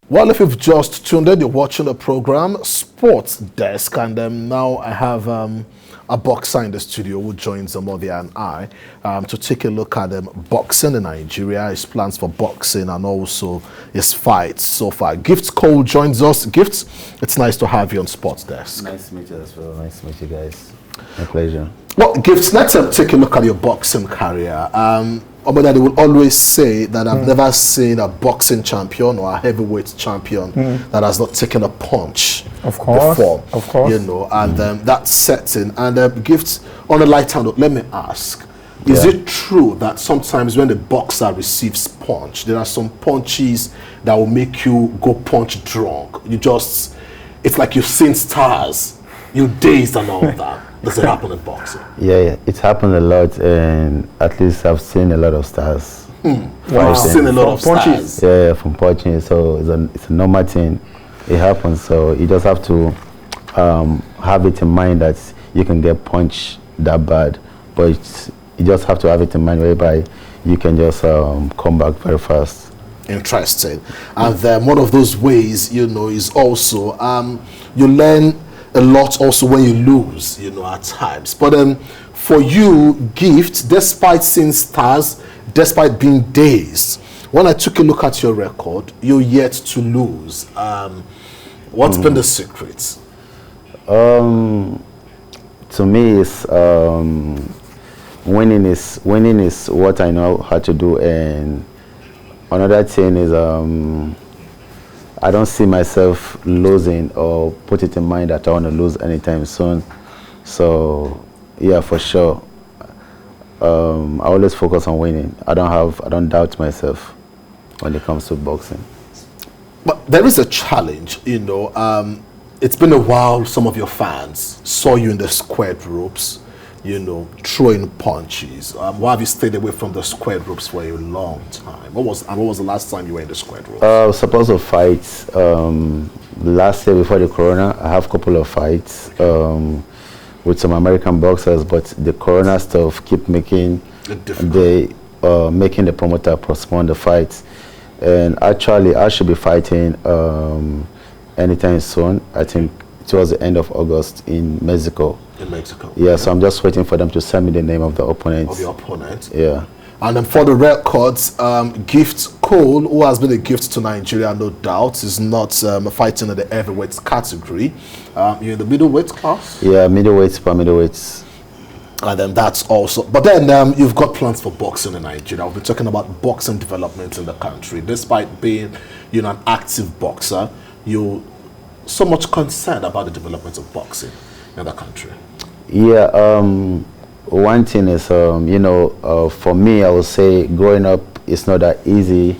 Well, if you've just tuned in, you're watching the program Sports Desk, and now I have a boxer in the studio who joins Omodia and I to take a look at boxing in Nigeria, his plans for boxing, and also his fights so far. Gifts Cole joins us. Gifts, it's nice to have you on Sports Desk. Nice to meet you as well. Nice to meet you guys. My pleasure. Well, Gifts, let's take a look at your boxing career. Omodia, they will always say that I've never seen a boxing champion or a heavyweight champion that has not taken a punch before. Of course. You know, and that setting. And Gifts, on a lighter note, let me ask, is it true that sometimes when the boxer receives punch, there are some punches that will make you go punch drunk? It's like you've seen stars, you're dazed and all that. Does it happen in boxing? Yeah, it's happened a lot, and at least I've seen a lot of stars. Wow. I've seen a lot of punches. Stars. Yeah, from punching. So it's a normal thing. It happens. So you just have to have it in mind that you can get punched that bad, but you just have to have it in mind whereby you can just come back very fast. Interesting. And one of those ways, you know, is also you learn a lot also when you lose, you know, at times. But for you, Gift, despite seeing stars, despite being dazed, when I took a look at your record, you're yet to lose. What's been the secret? To me, it's winning is what I know how to do, and another thing is I don't see myself losing or put it in mind that I want to lose anytime soon. So yeah, for sure. I always focus on winning. I don't doubt myself when it comes to boxing. But there is a challenge, you know. It's been a while. Some of your fans saw you in the squared ropes, you know, throwing punches. Why have you stayed away from the squared ropes for a long time? What was the last time you were in the squared ropes? I was supposed to fight last year before the corona. I have a couple of fights with some American boxers, but the corona stuff keep making the promoter postpone the fights. And actually, I should be fighting anytime soon. I think towards the end of August in Mexico. In Mexico. Yeah, so I'm just waiting for them to send me the name of the opponent. Of your opponent? Yeah. And then for the records, Gift Cole, who has been a gift to Nigeria, no doubt, is not fighting in the heavyweight category. You're in the middleweight class? Yeah, middleweights per middleweights. And then that's also, but then you've got plans for boxing in Nigeria. We've been talking about boxing development in the country. Despite being, you know, an active boxer, you're so much concerned about the development of boxing in the country. Yeah, one thing is, you know, for me, I would say growing up, it's not that easy,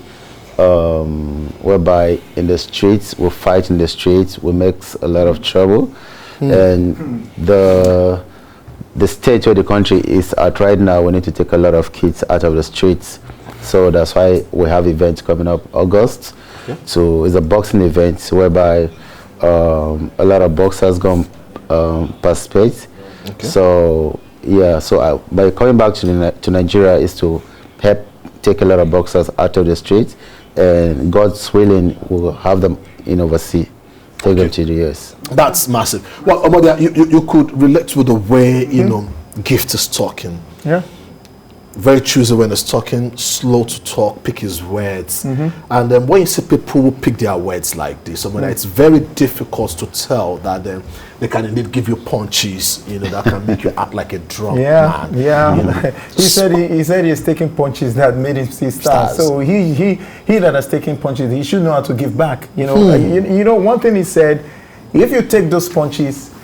whereby in the streets, we fight in the streets, we make a lot of trouble. And the state where the country is at right now, we need to take a lot of kids out of the streets. So that's why we have events coming up August. Okay. So it's a boxing event whereby a lot of boxers go participate. Okay. So yeah, so by coming back to Nigeria is to help take a lot of boxers out of the street, and God's willing, we'll have them in overseas, take them to the US. That's massive. Well, Omodia, you could relate to the way, you know, Gift is talking. Yeah. Very choosy when he's talking, slow to talk, pick his words. And then when you see people who pick their words like this, it's very difficult to tell that they can indeed give you punches, you know, that can make you act like a drunk man. Yeah, you know. he said he's taking punches that made him see stars. So he that has taken punches, he should know how to give back. You know, you know, one thing he said, if you take those punches,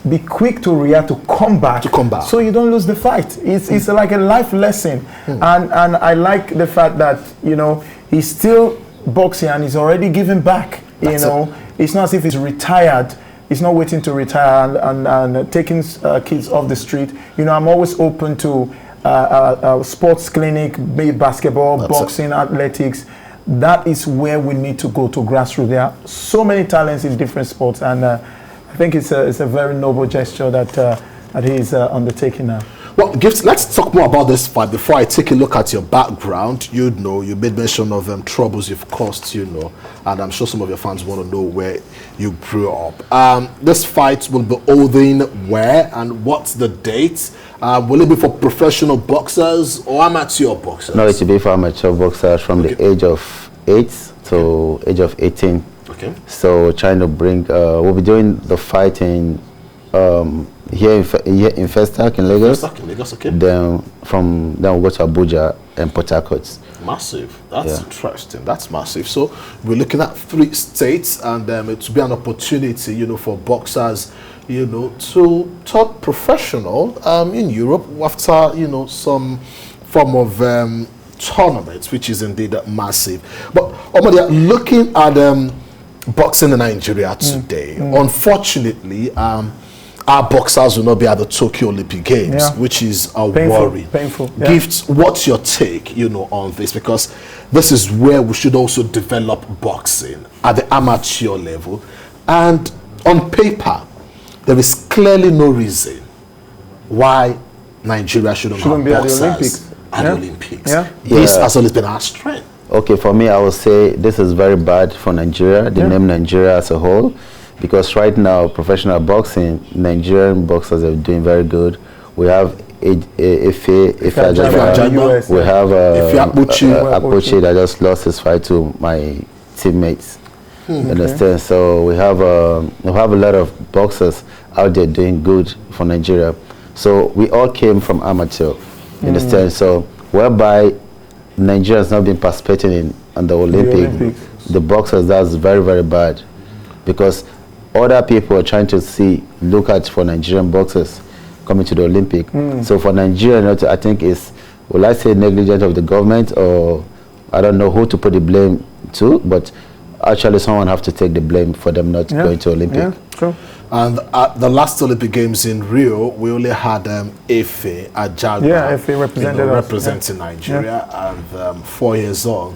be quick to react, to come back, so you don't lose the fight. It's like a life lesson. And I like the fact that, you know, he's still boxing and he's already giving back. You know, it's not as if he's retired. He's not waiting to retire and taking kids off the street. You know, I'm always open to sports clinic, be it basketball, boxing, athletics. That is where we need to go, to grassroots. There are so many talents in different sports, and I think it's a very noble gesture that he's undertaking now. Well, Gift, let's talk more about this fight before I take a look at your background. You know, you made mention of troubles you've caused, you know, and I'm sure some of your fans want to know where you grew up. This fight will be holding where and what's the date? Will it be for professional boxers or amateur boxers? No, it will be for amateur boxers from the age of 8 to age of 18. Okay. So trying to bring, we'll be doing the fight in here in Festac in Lagos. Festac in Lagos, okay. Then we'll go to Abuja and Port Harcourt. Massive. That's interesting. That's massive. So we're looking at 3 states, and it will be an opportunity, you know, for boxers, you know, to turn professional in Europe after, you know, some form of tournaments, which is indeed massive. But Omodia, looking at boxing in Nigeria today, unfortunately, our boxers will not be at the Tokyo Olympic Games, which is a worry. Painful. Yeah. Gifts, what's your take, you know, on this? Because this is where we should also develop boxing at the amateur level. And on paper, there is clearly no reason why Nigeria shouldn't have be at the boxers Olympics. at the Olympics. Yeah. This has always been our strength. Okay, for me, I would say this is very bad for Nigeria, the name Nigeria as a whole, because right now, professional boxing, Nigerian boxers are doing very good. We have Ife Ajagba. We have Akpochi that just lost his fight to my teammates. Understand? So we have a lot of boxers out there doing good for Nigeria. So we all came from amateur. Understand? So whereby Nigeria has not been participating in the Olympics, the boxers, that's very, very bad, because other people are trying to look at for Nigerian boxers coming to the Olympic. So for Nigeria, I think will I say negligent of the government, or I don't know who to put the blame to, but actually someone have to take the blame for them not going to Olympic. Yeah, true. And at the last Olympic Games in Rio, we only had Ife Ajagba. Yeah, Ife represented us, representing Nigeria, and 4 years on,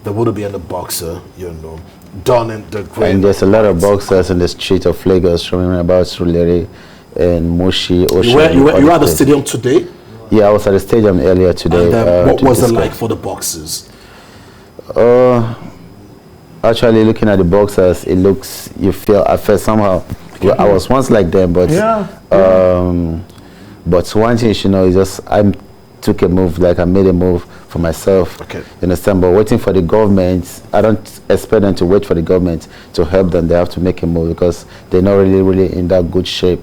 there would be a boxer, you know, donning the great. And there's a lot of boxers in the street of Lagos roaming about Surulere and Moshi. You were at the stadium today? Yeah, I was at the stadium earlier today. And what was it like for the boxers? Actually, looking at the boxers, you feel, I felt somehow, I was once like them, but but one thing you know is just I took a move, like I made a move for myself. Okay. You understand? But waiting for the government, I don't expect them to wait for the government to help them. They have to make a move because they're not really in that good shape.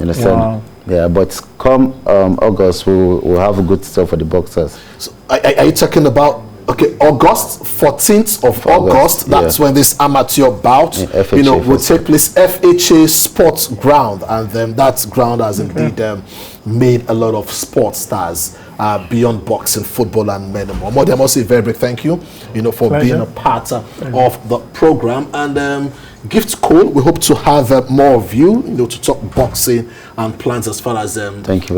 You understand? Wow. Yeah, but come August, we'll have a good stuff for the boxers. So are you talking about? Okay, August 14th of August. That's when this amateur bout, you know, will take place. FHA Sports Ground, and then that ground has indeed made a lot of sports stars beyond boxing, football, and many more. Modi, I must say a very big thank you, you know, for being a part of the program. And Gift Cole, we hope to have more of you, you know, to talk boxing and plans as far as the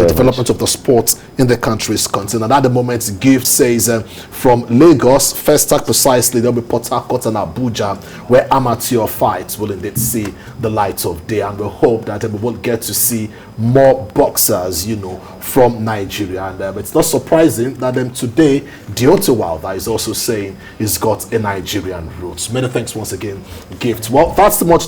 development of the sport in the country is concerned. And at the moment, Gift says from Lagos, Festac precisely, there'll be Port Harcourt and Abuja, where amateur fights will indeed see the light of day. And we hope that we will get to see more boxers, you know, from Nigeria. And it's not surprising that today, Deontay Wilder is also saying he's got a Nigerian roots. Many thanks once again, Gift. Well, that's too much